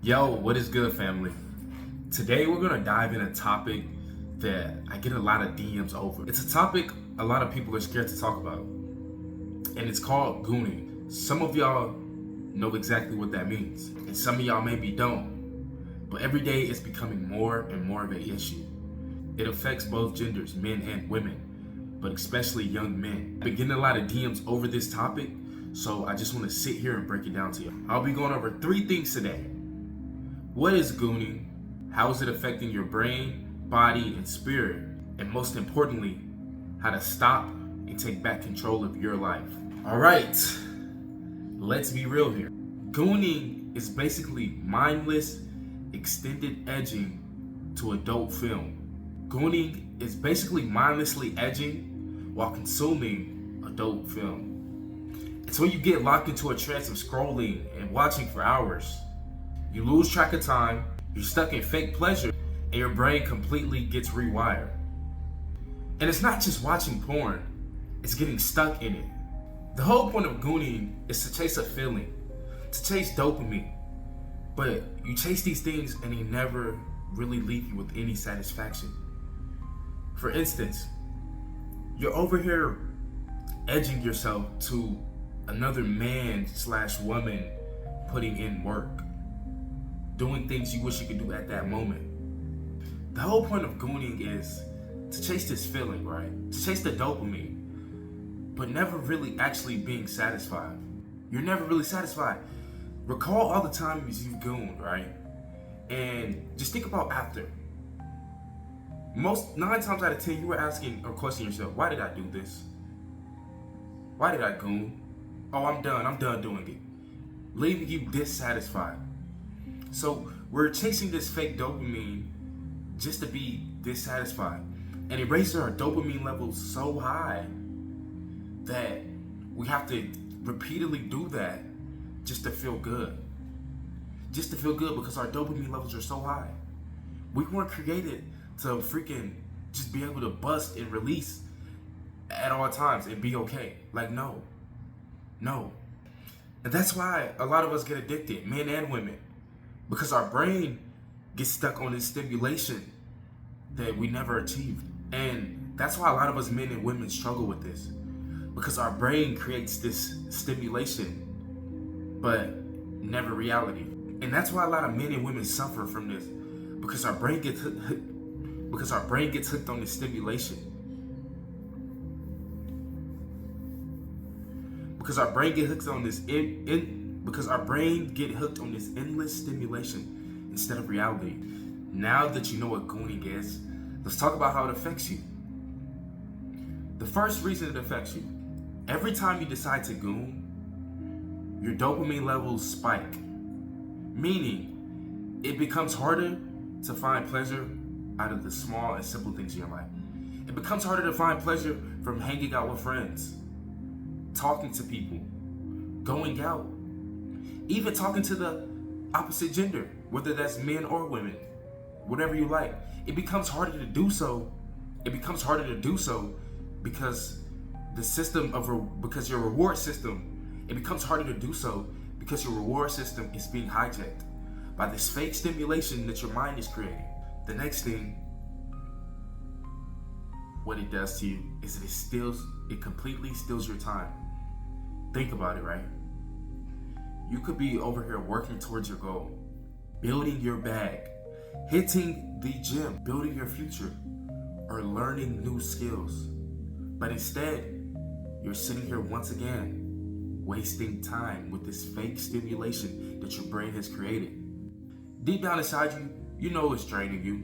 Yo, what is good, family? Today we're gonna dive in a topic that I get a lot of DMs over. It's a topic a lot of people are scared to talk about, and it's called gooning. Some of y'all know exactly what that means, and some of y'all maybe don't. But every day it's becoming more and more of an issue. It affects both genders, men and women, but especially young men. I've been getting a lot of DMs over this topic, so I just want to sit here and break it down to you. I'll be going over 3 things today. What is gooning? How is it affecting your brain, body, and spirit? And most importantly, how to stop and take back control of your life. All right, let's be real here. Gooning is basically mindless, extended edging to adult film. Gooning is basically mindlessly edging while consuming adult film. It's when you get locked into a trance of scrolling and watching for hours. You lose track of time, you're stuck in fake pleasure, and your brain completely gets rewired. And it's not just watching porn, it's getting stuck in it. The whole point of gooning is to chase a feeling, to chase dopamine. But you chase these things and they never really leave you with any satisfaction. For instance, you're over here edging yourself to another man/woman putting in work, doing things you wish you could do at that moment. The whole point of gooning is to chase this feeling, right? To chase the dopamine, but never really actually being satisfied. You're never really satisfied. Recall all the times you've gooned, right? And just think about after. 9 times out of 10, you were asking or questioning yourself, why did I do this? Why did I goon? Oh, I'm done doing it. Leaving you dissatisfied. So we're chasing this fake dopamine just to be dissatisfied. And it raises our dopamine levels so high that we have to repeatedly do that just to feel good. Just to feel good because our dopamine levels are so high. We weren't created to freaking just be able to bust and release at all times and be okay. Like, no. And that's why a lot of us get addicted, men and women. Because our brain gets stuck on this stimulation that we never achieved. And that's why a lot of us men and women struggle with this. Because our brain creates this stimulation, but never reality. And that's why a lot of men and women suffer from this. Because our brain gets hooked on this stimulation. Because our brain gets hooked on this endless stimulation instead of reality. Now that you know what gooning is, let's talk about how it affects you. The first reason it affects you, every time you decide to goon, your dopamine levels spike. Meaning, it becomes harder to find pleasure out of the small and simple things in your life. It becomes harder to find pleasure from hanging out with friends, talking to people, going out, even talking to the opposite gender, whether that's men or women, whatever you like. It becomes harder to do so. Because your reward system, it becomes harder to do so because your reward system is being hijacked by this fake stimulation that your mind is creating. The next thing, what it does to you is it completely steals your time. Think about it, right? You could be over here working towards your goal, building your bag, hitting the gym, building your future, or learning new skills. But instead, you're sitting here once again, wasting time with this fake stimulation that your brain has created. Deep down inside you, you know it's draining you.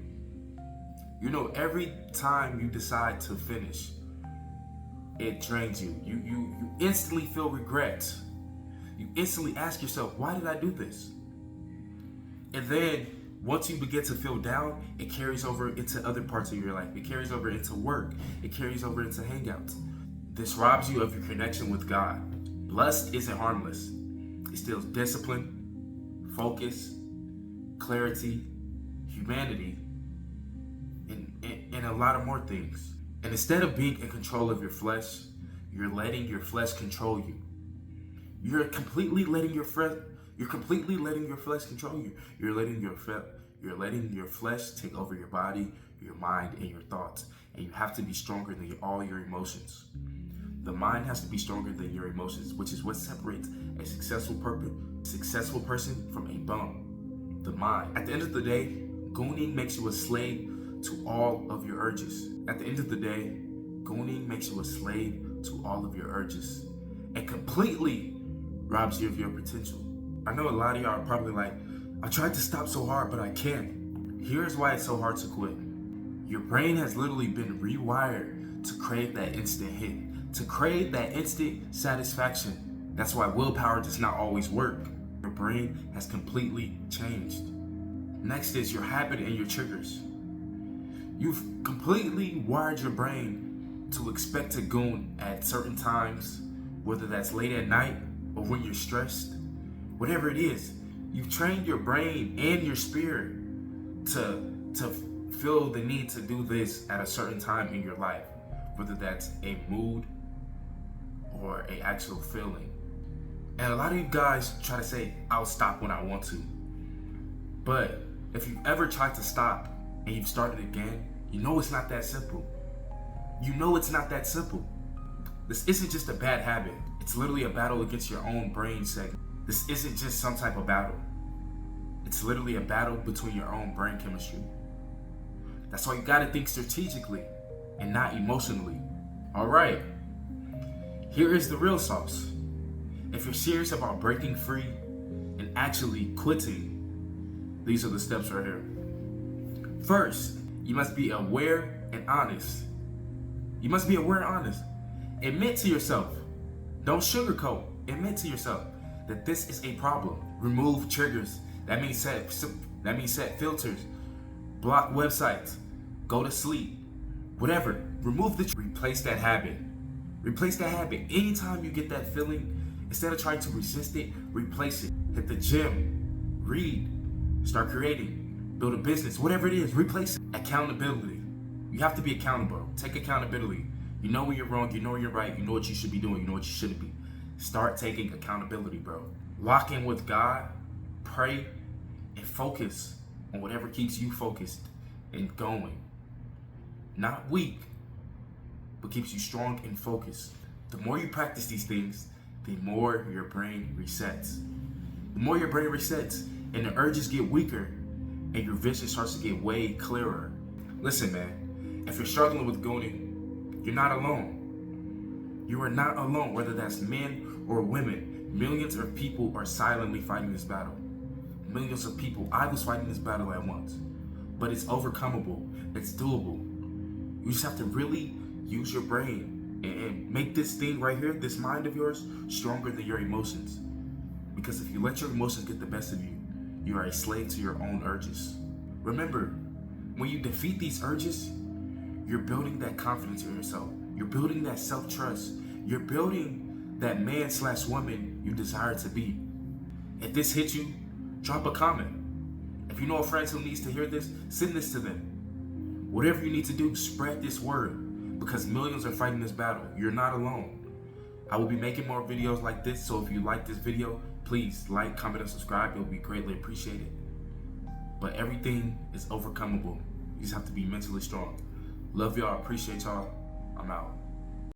You know every time you decide to finish, it drains you. You instantly feel regret. You instantly ask yourself, why did I do this? And then once you begin to feel down, it carries over into other parts of your life. It carries over into work. It carries over into hangouts. This robs you of your connection with God. Lust isn't harmless. It steals discipline, focus, clarity, humanity, and a lot of more things. And instead of being in control of your flesh, you're letting your flesh control you. You're completely letting your You're completely letting your flesh control you. You're letting your flesh take over your body, your mind, and your thoughts. And you have to be stronger than all your emotions. The mind has to be stronger than your emotions, which is what separates a successful person from a bum. The mind. At the end of the day, gooning makes you a slave to all of your urges. At the end of the day, gooning makes you a slave to all of your urges and completely robs you of your potential. I know a lot of y'all are probably like, I tried to stop so hard, but I can't. Here's why it's so hard to quit. Your brain has literally been rewired to crave that instant hit, to crave that instant satisfaction. That's why willpower does not always work. Your brain has completely changed. Next is your habit and your triggers. You've completely wired your brain to expect to goon at certain times, whether that's late at night or when you're stressed. Whatever it is, you've trained your brain and your spirit to feel the need to do this at a certain time in your life, whether that's a mood or an actual feeling. And a lot of you guys try to say, I'll stop when I want to. But if you've ever tried to stop and you've started again, you know it's not that simple. You know it's not that simple. This isn't just a bad habit. It's literally a battle against your own brain segment. This isn't just some type of battle. It's literally a battle between your own brain chemistry. That's why you gotta think strategically and not emotionally. All right, here is the real sauce. If you're serious about breaking free and actually quitting, these are the steps right here. First, you must be aware and honest. You must be aware and honest. Admit to yourself. Don't sugarcoat. Admit to yourself that this is a problem. Remove triggers. That means set filters. Block websites. Go to sleep. Whatever. Remove the replace that habit. Replace that habit. Anytime you get that feeling, instead of trying to resist it, replace it. Hit the gym. Read. Start creating. Build a business. Whatever it is, replace it. Accountability. You have to be accountable. Take accountability. You know when you're wrong, you know when you're right, you know what you should be doing, you know what you shouldn't be. Start taking accountability, bro. Lock in with God, pray, and focus on whatever keeps you focused and going. Not weak, but keeps you strong and focused. The more you practice these things, the more your brain resets. The more your brain resets and the urges get weaker and your vision starts to get way clearer. Listen, man, if you're struggling with gooning, you're not alone. You are not alone, whether that's men or women. Millions of people are silently fighting this battle. Millions of people. I was fighting this battle at once. But it's overcomable. It's doable. You just have to really use your brain and make this thing right here, this mind of yours, stronger than your emotions. Because if you let your emotions get the best of you, you are a slave to your own urges. Remember, when you defeat these urges, you're building that confidence in yourself. You're building that self-trust. You're building that man/woman you desire to be. If this hit you, drop a comment. If you know a friend who needs to hear this, send this to them. Whatever you need to do, spread this word because millions are fighting this battle. You're not alone. I will be making more videos like this, so if you like this video, please like, comment, and subscribe. It will be greatly appreciated. But everything is overcomable. You just have to be mentally strong. Love y'all, appreciate y'all. I'm out.